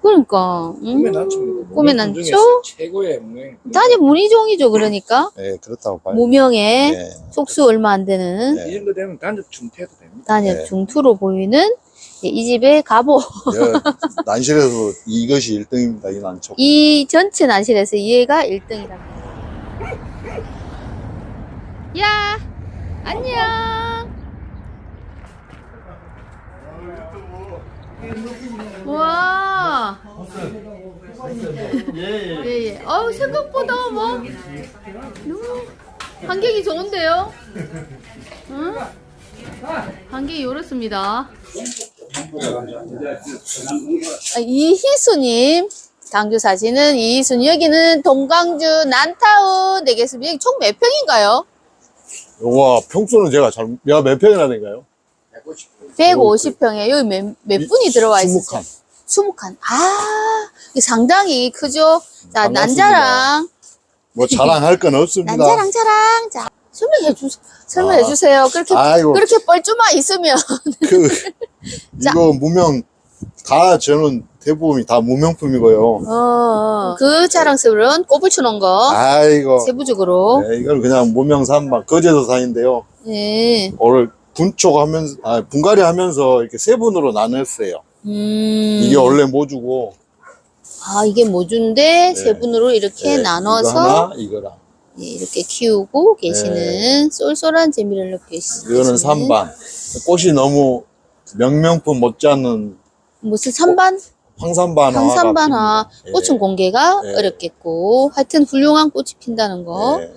그러니까. 꿈의 난초입니다. 꿈의 무명 난초? 중에서 최고의 무명. 단엽 무늬종이죠, 그러니까. 네, 그렇다고 봐요. 무명의 네. 촉수 얼마 안 되는 네. 이 정도 되면 단엽 중태도 됩니다. 단엽 네. 중투로 보이는 이 집의 갑오. 난실에서 이것이 1등입니다, 이 난초. 이 전체 난실에서 얘가 1등이랍니다. 야, 안녕. 와. 예. 어우, 생각보다 뭐 환경이 좋은데요? 응? 환경이 이렇습니다. 이희수님 강주 사시는 이희수님, 여기는 동강주 난타운 되겠습니다. 여기 총 몇 평인가요? 와, 평수는 제가 내가 몇 평이나 된가요? 150평에 여기 몇 분이 들어와 있어요? 20칸. 아, 상당히 크죠? 자, 반갑습니다. 난자랑. 뭐 자랑할 건 없습니다. 난자랑 자랑. 자, 설명해 주세요. 그렇게 뻘쭘만 있으면. 이거 무명, 저는 대부분이 다 무명품이고요. 그 자랑스러운 꼽을 쳐놓은 거. 아이고. 세부적으로. 네, 이건 그냥 무명 산방, 거제도산인데요. 네. 오늘 분갈이 하면서 이렇게 세 분으로 나눴어요. 이게 원래 모주고. 아, 이게 모주인데, 네. 세 분으로 이렇게 네, 나눠서. 이거 하나, 이거랑. 네, 이렇게 키우고 계시는 쏠쏠한 재미를 느끼시는. 이거는 산반. 꽃이 너무 명명품 못지않는 무슨 산반? 황산반화. 황산반화. 꽃은 공개가 네. 어렵겠고, 하여튼 훌륭한 꽃이 핀다는 거. 네.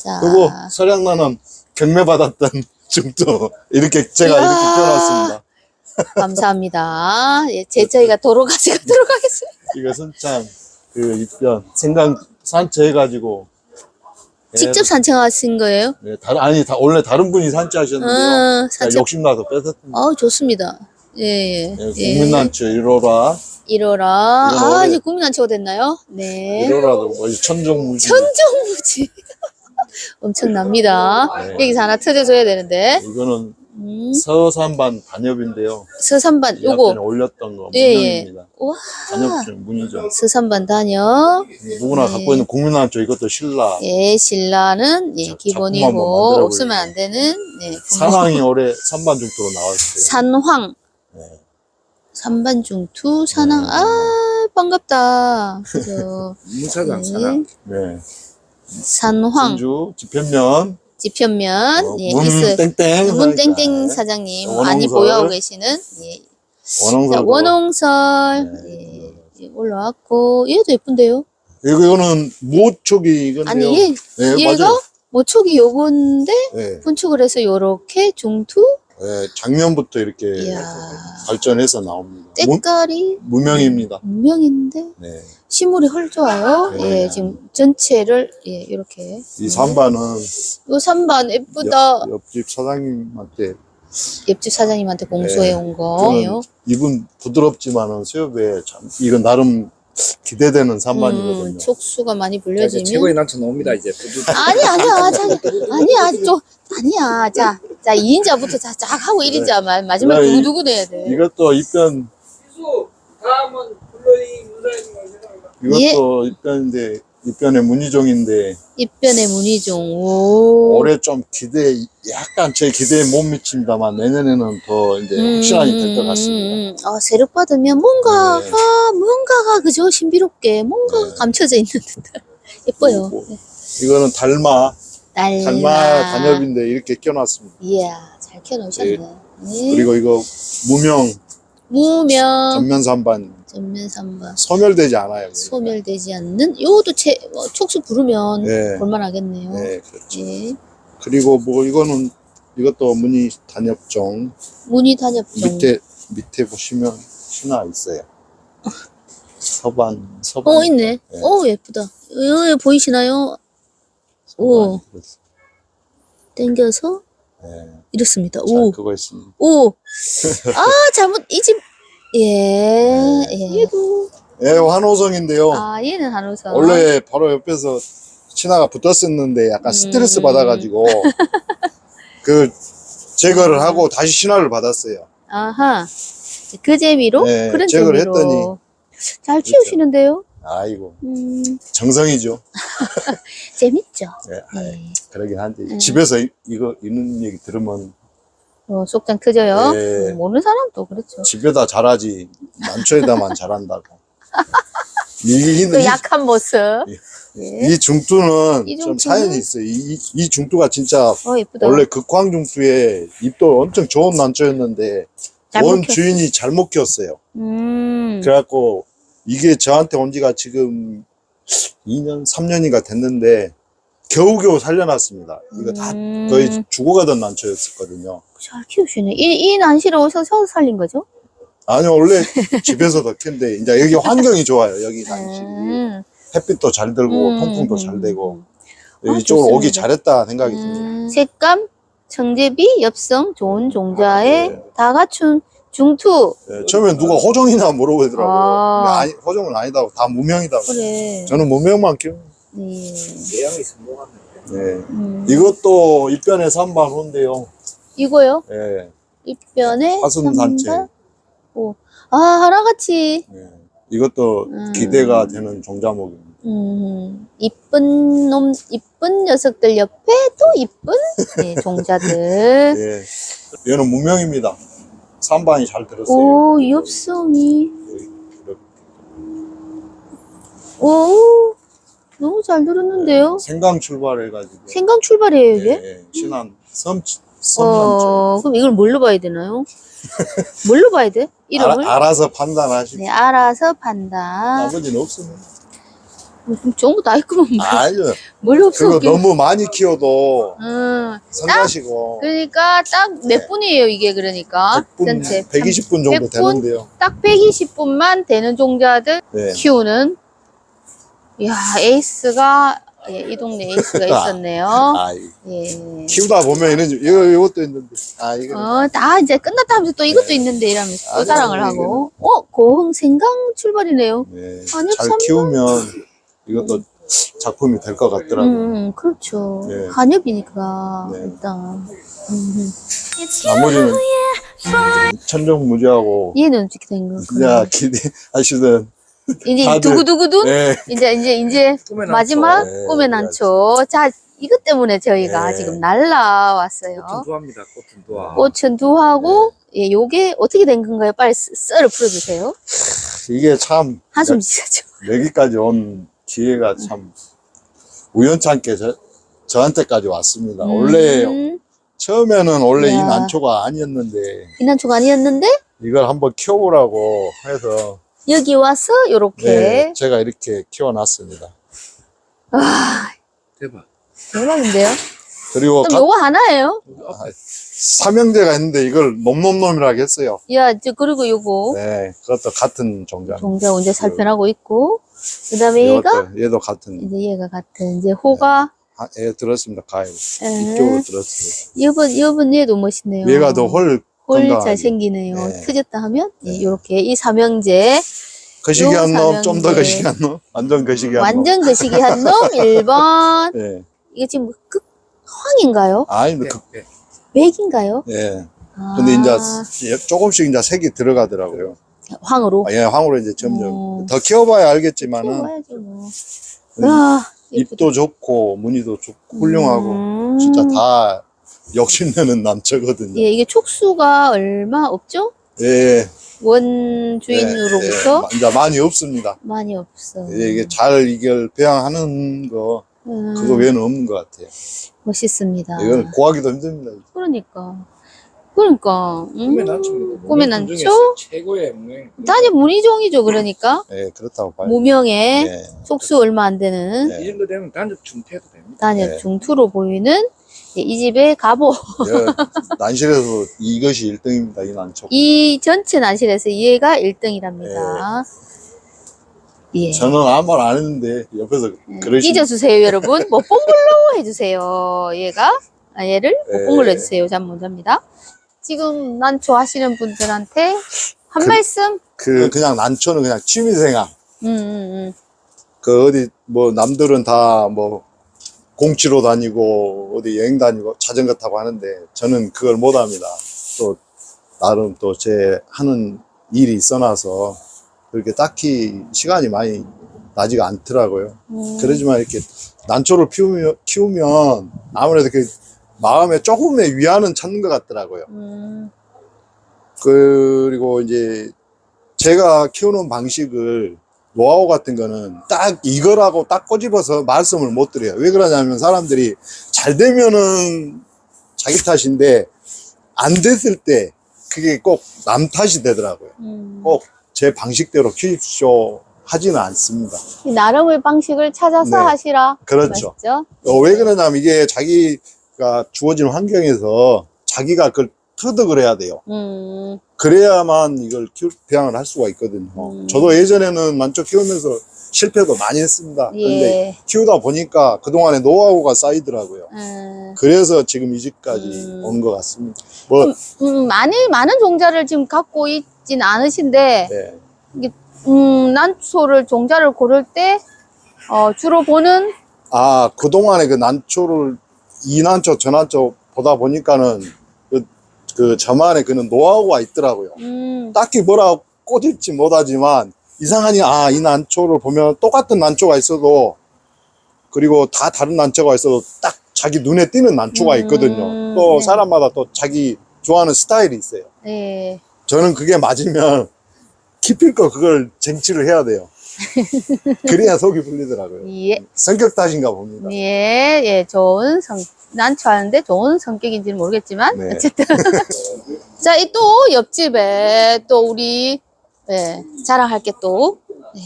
자. 그리고 설양나는 경매받았던 중도 이렇게 제가 이야. 이렇게 껴놨습니다. 감사합니다. 예, 저희가 도로 가져가도록 하겠습니다. 이것은 참 입변 생강 산채해가지고 직접 산청하신 거예요? 네, 원래 다른 분이 산채하셨는데요. 산책. 욕심나서 뺏었습니다. 좋습니다. 예. 네, 국민난초 1호라. 1호라. 이건 이제 국민난초가 됐나요? 네. 1호라도 뭐 천정무지. 천정무지. 엄청납니다. 네. 여기서 하나 터져줘야 되는데. 이거는 서산반 단엽인데요. 서산반, 이 앞에는 요거. 올렸던 거 예, 문명입니다. 와. 단엽종 문이죠. 서산반 단엽. 누구나 네. 갖고 있는 국민난초 이것도 신라. 예, 신라는 작품 한번 기본이고, 만들어보려고. 없으면 안 되는, 산왕이 올해 산반 중투로 나왔어요. 산황. 네. 산반중투, 산왕. 반갑다. 그죠. 문사장 네. 사랑. 네. 산황. 진주 지편면 지편면, 문 땡땡 문땡땡 사장님 원홍설. 많이 보유하고 계시는, 원홍설. 자, 원홍설. 네. 올라왔고, 얘도 예쁜데요? 이거는 모촉이 이건데요. 아니, 네, 얘가 맞아요. 모촉이 요건데, 네. 분촉을 해서 요렇게 중투? 네, 작년부터 이렇게 이야. 발전해서 나옵니다. 때깔이 무명입니다. 분명인데, 네. 식물이 헐 좋아요. 네. 지금 전체를, 이렇게. 이 산반은 요 산반 예쁘다. 옆집 사장님한테 옆집 사장님한테 공수해 온 저는 거예요. 이분 부드럽지만은 수협에 참 이건 나름 기대되는 산반이거든요. 촉수가 많이 자, 이제 불려지면. 최고의 난초 나옵니다. 이제 아니야. 아니야. 자, 2인자부터 쫙 하고 1인자 마지막 네, 두고두고 내야 돼. 이것도 입변 다음은 블러이 문사입니다. 이것도 입변인데 입변의 문희종인데 입변의 문희종. 오. 올해 좀 약간 제 기대에 못 미칩니다만 내년에는 더 이제 확실하게 될 것 같습니다. 세력 받으면 뭔가가, 네. 뭔가가 그죠? 신비롭게 뭔가가 네. 감춰져 있는 듯한. 예뻐요. 뭐, 이거는 달마 달마. 단엽인데 이렇게 껴놨습니다. 이야, 잘 켜놓으셨네. 네. 그리고 이거 무명 무명. 전면 산반 전면 삼반. 소멸되지 않아요. 그러니까. 소멸되지 않는 요것도 촉수 부르면 네. 볼만하겠네요. 네, 그렇죠. 예. 그리고 뭐 이것도 무늬 단엽종 무늬 단엽종. 밑에 보시면 신화 있어요. 서반. 있네. 네. 예쁘다. 보이시나요? 오, 당겨서 네. 이렇습니다. 자, 오, 그거 있습니다. 오. 잘못 이 집. 예. 예, 환호성인데요. 얘는 한우선. 원래 바로 옆에서 신화가 붙었었는데 약간 스트레스 받아가지고 제거를 하고 다시 신화를 받았어요. 아하. 그 재미로? 네, 그런 제거를 재미로. 했더니 잘 키우시는데요? 아이고, 정성이죠. 재밌죠? 예, 네. 그러긴 한데, 집에서 이거, 이런 얘기 들으면, 속장 트져요? 예. 모르는 사람도 그렇죠. 집에다 잘하지, 난초에다만 잘한다고. 그 약한 모습. 예. 이 중투는 이 좀 중투는? 사연이 있어요. 이 중투가 진짜 예쁘다. 원래 극황 중투에 잎도 엄청 좋은 난초였는데 잘못 원 키웠어. 주인이 잘못 키웠어요. 그래갖고 이게 저한테 온 지가 지금 2년, 3년인가 됐는데 겨우겨우 살려놨습니다. 이거 다 거의 죽어가던 난초였었거든요. 잘 키우시네. 이 난시를 오셔서 살린 거죠? 아니요, 원래 집에서도 키웠는데 이제 여기 환경이 좋아요. 여기 난시. 햇빛도 잘 들고 통풍도 잘 되고 이쪽으로 좋습니다. 오기 잘했다 생각이 듭니다. 색감, 청제비, 엽성, 좋은 종자에 네. 다 갖춘 중투. 네, 처음에 누가 호종이나 물어보더라고요. 아. 근데 호종은 아니다고 다 무명이다고. 그래. 저는 무명만 키워요. 네. 내양이 성공하는데. 네. 이것도 입변의 삼반호인데요. 이거요? 네. 입변에 화순산채. 삼반? 오. 하나같이. 네. 이것도 기대가 되는 종자목입니다. 이쁜 이쁜 녀석들 옆에 또 이쁜 네, 종자들. 네. 얘는 무명입니다. 삼반이 잘 들었어요. 오, 엽성이. 이렇게. 오, 너무 잘 들었는데요? 생강 출발해가지고. 생강 출발이에요, 이게? 네. 신안 섬남초. 그럼 이걸 뭘로 봐야 되나요? 뭘로 봐야 돼? 이름을? 알아서 판단하시고. 네, 알아서 판단. 나머지는 없으면. 좀 좋은 거 다 있구만. 아니요. 뭘로 없어? 그거 너무 많이 키워도 성가시고. 그러니까 딱 몇 분이에요, 이게 그러니까? 100분, 전체. 120분 정도 100분? 되는데요. 딱 120분만 되는 종자들 네. 키우는. 이야, 에이스가, 예, 이 동네 에이스가 있었네요. 예. 키우다 보면 이것도 있는데. 이거. 다 이제 끝났다 하면서 또 이것도 있는데 이러면서 또 자랑을 하고. 고흥 생강 출발이네요. 네. 아니요, 잘 참. 키우면 이것도 작품이 될 것 같더라고요. 그렇죠. 네. 한엽이니까, 네. 일단. 나머지는 천정무지하고 얘는 어떻게 된 그냥 건가요? 기대하시던. 이제 다들- 두구두구둔? 네. 이제 꿈의 마지막 난초. 네, 꿈의 난초. 자, 이것 때문에 저희가 네. 지금 날라왔어요. 꽃은 두합니다. 꽃은 두합. 꽃은 두하고, 예, 요게 어떻게 된 건가요? 빨리 썰을 풀어주세요. 이게 참 한숨 쉬죠. 여기까지 온 기회가 참 우연찮게 저한테까지 왔습니다. 원래 처음에는 원래 이 이야. 난초가 아니었는데 이 난초가 아니었는데, 이걸 한번 키워보라고 해서 여기 와서 요렇게. 네, 제가 이렇게 키워놨습니다. 대박. 대박인데요? 그리고 그럼 요거 하나예요? 삼형제가 있는데 이걸 놈놈놈이라고 했어요. 야, 그리고 요거. 네, 그것도 같은 종자. 종자 언제 살펴나고 있고, 그 다음에 얘가, 얘도 같은. 이제 얘가 같은, 이제 호가, 얘 들었습니다. 가위. 에, 이쪽으로 들었어요. 여분 얘도 멋있네요. 얘가 더 홀 홀 건강하게. 잘 생기네요. 네. 트졌다 하면, 예, 네. 요렇게 이 삼형제, 거시기 한 놈, 삼형제. 좀 더 거시기 한 놈, 완전 거시기 한 놈. 완전 거시기 한 놈, 1번. 예. 이게 지금 황인가요? 아니, 네. 백인가요? 예. 아, 근데 이제 조금씩 이제 색이 들어가더라고요. 황으로. 예, 황으로 이제 점점. 어. 더 키워봐야 알겠지만은, 키워봐야죠, 뭐. 아, 잎도 좋고, 무늬도 좋고, 훌륭하고, 진짜 다 욕심내는 남자거든요. 예, 이게 촉수가 얼마 없죠? 예. 원주인으로부터 이제 많이 없습니다. 많이 없어. 예, 이게 잘 이걸 배양하는 거, 그거 외에는 없는 것 같아요. 멋있습니다. 이건 구하기도 힘듭니다. 그러니까. 꿈의 난초입니다. 꿈의 무명 난초? 중에서 최고의 무명. 단연 무늬종이죠, 그러니까. 예, 그렇다고 봐요. 무명의 예. 촉수 얼마 안 되는 네. 이 정도 되면 단적 중태도 됩니다. 단연 네. 중투로 보이는 이 집의 가보. 난실에서 이것이 1등입니다, 이 난초. 이 전체 난실에서 얘가 1등이랍니다. 예. 저는 아무 말 안 했는데, 옆에서 그러시는. 잊어주세요, 여러분. 뭐, 뽕글로 해주세요. 얘를 네. 뽕글로 해주세요. 잠못합니다. 지금 난초 하시는 분들한테 한 말씀? 그냥 난초는 그냥 취미생활. 음. 남들은 다 공치로 다니고, 어디 여행 다니고, 자전거 타고 하는데, 저는 그걸 못 합니다. 또, 나름 또 제 하는 일이 있어놔서, 그렇게 딱히 시간이 많이 나지가 않더라고요. 그러지만 이렇게 난초를 키우면 아무래도 그 마음에 조금의 위안은 찾는 것 같더라고요. 그리고 이제 제가 키우는 방식을 노하우 같은 거는 딱 이거라고 딱 꼬집어서 말씀을 못 드려요. 왜 그러냐면 사람들이 잘 되면은 자기 탓인데 안 됐을 때 그게 꼭 남 탓이 되더라고요. 꼭 제 방식대로 키우십시오 하지는 않습니다. 나름의 방식을 찾아서 네. 하시라. 그렇죠. 맞죠? 왜 그러냐면 이게 자기가 주어진 환경에서 자기가 그걸 터득을 해야 돼요. 그래야만 이걸 배양을 할 수가 있거든요. 저도 예전에는 난초 키우면서 실패도 많이 했습니다. 근데 예. 키우다 보니까 그동안에 노하우가 쌓이더라고요. 그래서 지금 이 집까지 온 것 같습니다. 뭐, 많은 종자를 지금 갖고 있진 않으신데, 네. 이게, 난초를, 종자를 고를 때, 주로 보는, 그동안에 그 난초를 이 난초, 저 난초 보다 보니까는 그 저만의 그런 노하우가 있더라고요. 딱히 뭐라 꼬집지 못하지만 이상하니 이 난초를 보면 똑같은 난초가 있어도 그리고 다 다른 난초가 있어도 딱 자기 눈에 띄는 난초가 있거든요. 또 네. 사람마다 또 자기 좋아하는 스타일이 있어요. 예. 저는 그게 맞으면 기필코 그걸 쟁취를 해야 돼요. 그래야 속이 풀리더라고요. 예. 성격 탓인가 봅니다. 예, 예, 난초 하는데 좋은 성격인지는 모르겠지만, 네. 어쨌든. 자, 이 또 옆집에 또 우리, 예, 자랑할 게 또, 예,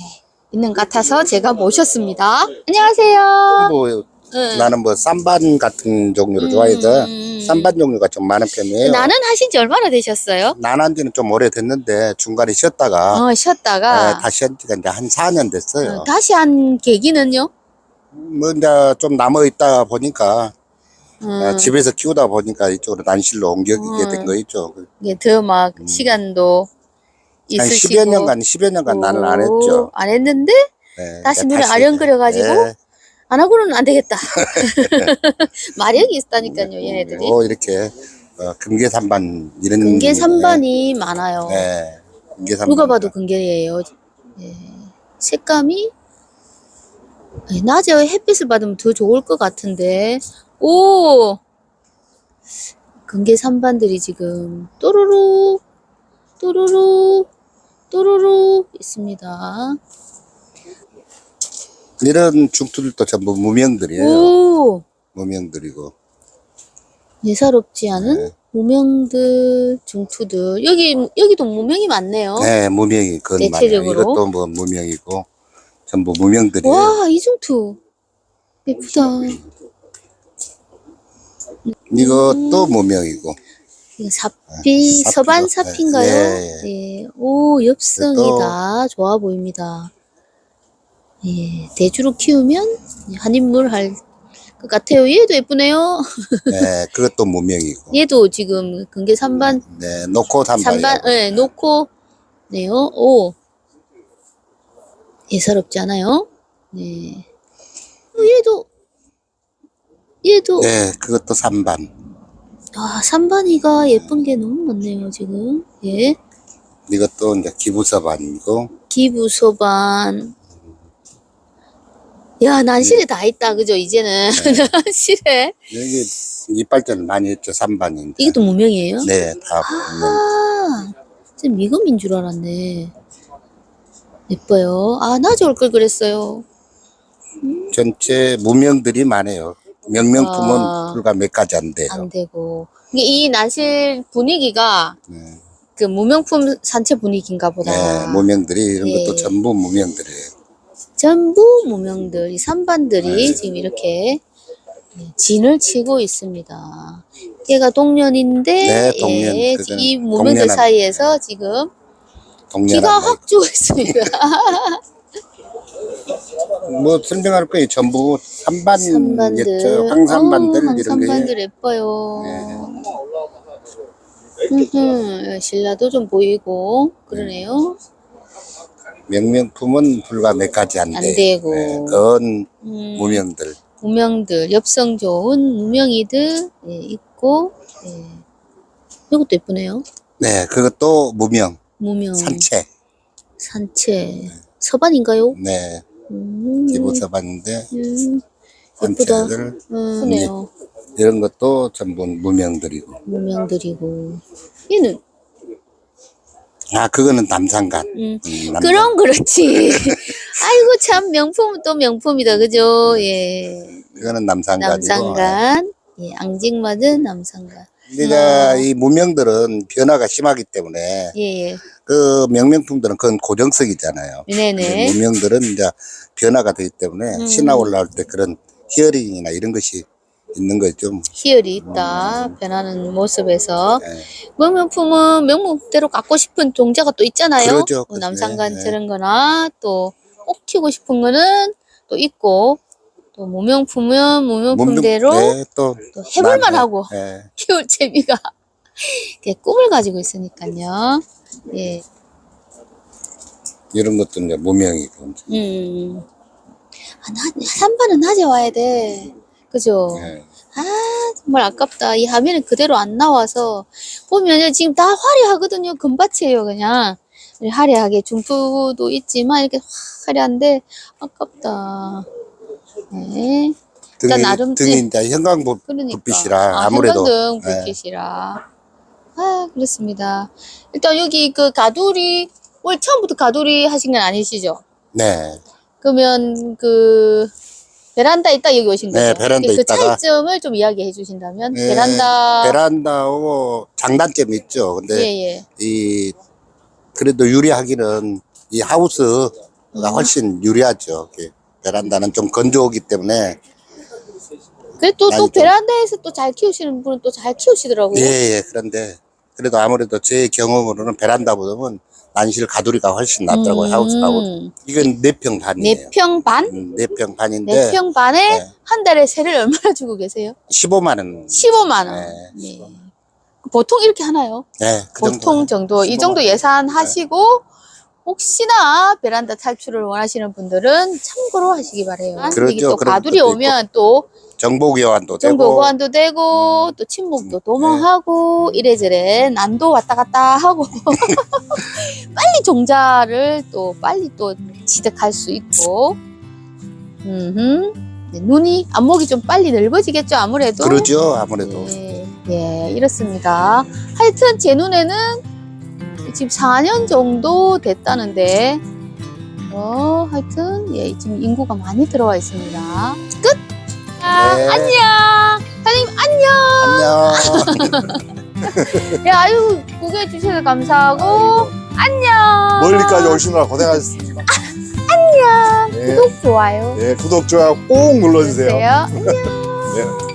있는 것 같아서 제가 모셨습니다. 안녕하세요. 뭐 응. 나는 뭐 쌈반 같은 종류를 좋아해서 쌈반 종류가 좀 많은 편이에요. 나는 하신 지 얼마나 되셨어요? 난한 지는 좀 오래됐는데 중간에 쉬었다가 쉬었다가. 다시 한 지가 이제 한 4년 됐어요. 다시 한 계기는요? 뭐 이제 좀 남아 있다 보니까 집에서 키우다 보니까 이쪽으로 난실로 옮기게 된 거 있죠. 이게 더 막 시간도 한 있으시고. 10여 년간 나는 안 했죠. 안 했는데, 네, 다시 이제 눈에 아령거려가지고, 네. 안 하고는 안 되겠다. 마력이 있다니까요, 얘네들이. 이렇게 금계산반 이런 근계 산반이 많아요. 네, 금계산반. 누가 봐도 근계예요. 예. 색감이 낮에 햇빛을 받으면 더 좋을 것 같은데. 오! 근계 산반들이 지금 또르르 또르르 또르르 있습니다. 이런 중투들도 전부 무명들이에요. 오! 무명들이고. 예사롭지 않은 네. 무명들, 중투들. 여기도 무명이 많네요. 네, 무명이 그건 많아요. 대체적으로. 이것도 뭐 무명이고 전부 무명들이에요. 와, 이중투. 예쁘다. 이것도 무명이고. 이거 사피, 사피죠. 서반 사피인가요? 네. 예. 오, 엽성이 또- 다 좋아 보입니다. 예. 대주로 키우면 한 인물 할 것 같아요. 얘도 예쁘네요. 네, 그것도 무명이고. 얘도 지금 근계 산반, 네, 놓고 산반. 예, 놓고, 네요. 오. 예사롭지 않아요? 네. 얘도, 네, 그것도 산반. 산반이가 예쁜 게 너무 많네요, 지금. 예. 이것도 이제 기부서반이고. 기부소반. 야, 난실에 다 있다, 그죠, 이제는. 난실에. 여기 이빨전을 많이 했죠, 산반인데. 이것도 무명이에요? 네, 다 무명. 진짜 미금인 줄 알았네. 예뻐요. 낮에 올 걸 그랬어요. 전체 무명들이 많아요. 명명품은 아. 불과 몇 가지 안 돼요. 안 되고. 이 난실 분위기가 네, 그 무명품 산채 분위기인가 보다. 네, 무명들이 이런 예. 것도 전부 무명들이에요. 전부 무명들, 이 산반들이 지금 이렇게 진을 치고 있습니다. 얘가 동년인데, 네, 동년. 예, 그건 이 무명들 동년합니다. 사이에서 지금 동년한 기가 거. 확 죽어 있습니다. 뭐 설명할 거예요. 전부 산반이었죠. 산반들. 황산반들 이런 황산반들 게. 예뻐요. 신라도 좀 보이고 그러네요. 명명품은 불과 몇 가지 안 안 돼요. 되고. 네, 그건 음, 무명들. 무명들, 엽성 좋은 무명이들 있고, 이것도 예쁘네요. 네, 그것도 무명. 무명. 산채. 산채. 서반인가요? 네, 음, 기부 서반인데 예쁘다. 산채들 크네요. 이런 것도 전부 무명들이고. 무명들이고. 얘는, 그거는 남산간. 남산. 그럼 그렇지. 아이고, 참, 명품 또 명품이다. 그죠? 예. 그거는 남산간이고. 남산간. 예, 앙증맞은 남산간. 우리가 이 무명들은 변화가 심하기 때문에 예, 예. 그 명명품들은 그건 고정성이잖아요. 네네. 무명들은 이제 변화가 되기 때문에 신화 올라올 때 그런 히어링이나 이런 것이 있는 거죠. 희열이 있다. 변하는 모습에서. 네. 명품은 명품대로 갖고 싶은 종자가 또 있잖아요. 그러죠. 뭐 남산간 네. 저런 거나 또 꼭 키우고 싶은 거는 또 있고 또 무명품은 무명품대로 네, 또 해볼만 하고 네. 키울 재미가 이렇게 꿈을 가지고 있으니까요. 예. 이런 것도 이제 무명이고. 산반은 낮에 와야 돼. 그죠? 네. 정말 아깝다. 이 화면은 그대로 안 나와서 보면요. 지금 다 화려하거든요. 금밭이에요, 그냥. 화려하게 중투도 있지만 이렇게 화려한데 아깝다. 네. 일단 나름 등이 이제 형광불 그러니까. 불빛이라 아무래도 형광등 네. 불빛이라. 그렇습니다. 일단 여기 그 가두리 원래 처음부터 가두리 하신 건 아니시죠? 네. 그러면 그 베란다 있다 여기 오신 거죠? 네, 베란다 그 있다가. 차이점을 좀 이야기해 주신다면 네, 베란다하고 장단점이 있죠. 근데 예. 이 그래도 유리하기는 이 하우스가 훨씬 유리하죠. 이렇게 베란다는 좀 건조하기 때문에. 그래도 또 좀- 베란다에서 또 잘 키우시는 분은 또 잘 키우시더라고요. 예. 그런데 그래도 아무래도 제 경험으로는 베란다보다는 난실 가두리가 훨씬 낫더라고요. 하우스하고. 이건 4평 반이에요. 4평 반? 4평 반인데 4평 반에 네. 한 달에 세를 얼마나 주고 계세요? 15만 원. 15만 원. 네, 예. 보통 이렇게 하나요? 네, 그 보통 정도. 이 정도 15만 원. 예산하시고 혹시나 베란다 탈출을 원하시는 분들은 참고로 하시기 바래요. 그렇죠. 이게 또 그런 가두리 것도 오면 또 정보 교환도 되고. 정보 보완도 되고 또 침묵도 도모하고 이래저래 난도 왔다 갔다 하고 빨리 종자를 또 빨리 또 취득할 수 있고 네, 눈이 안목이 좀 빨리 넓어지겠죠 아무래도. 그러죠. 아무래도. 예, 이렇습니다. 하여튼 제 눈에는 지금 4년 정도 됐다는데 하여튼 예, 지금 인구가 많이 들어와 있습니다. 끝. 네. 안녕. 사장님 안녕. 안녕. 예, 아유 구경해 주셔서 감사하고 안녕. 멀리까지 오시느라 고생하셨습니다. 안녕. 네. 구독 좋아요. 네, 구독, 좋아요 꼭 눌러주세요. 안녕. 네.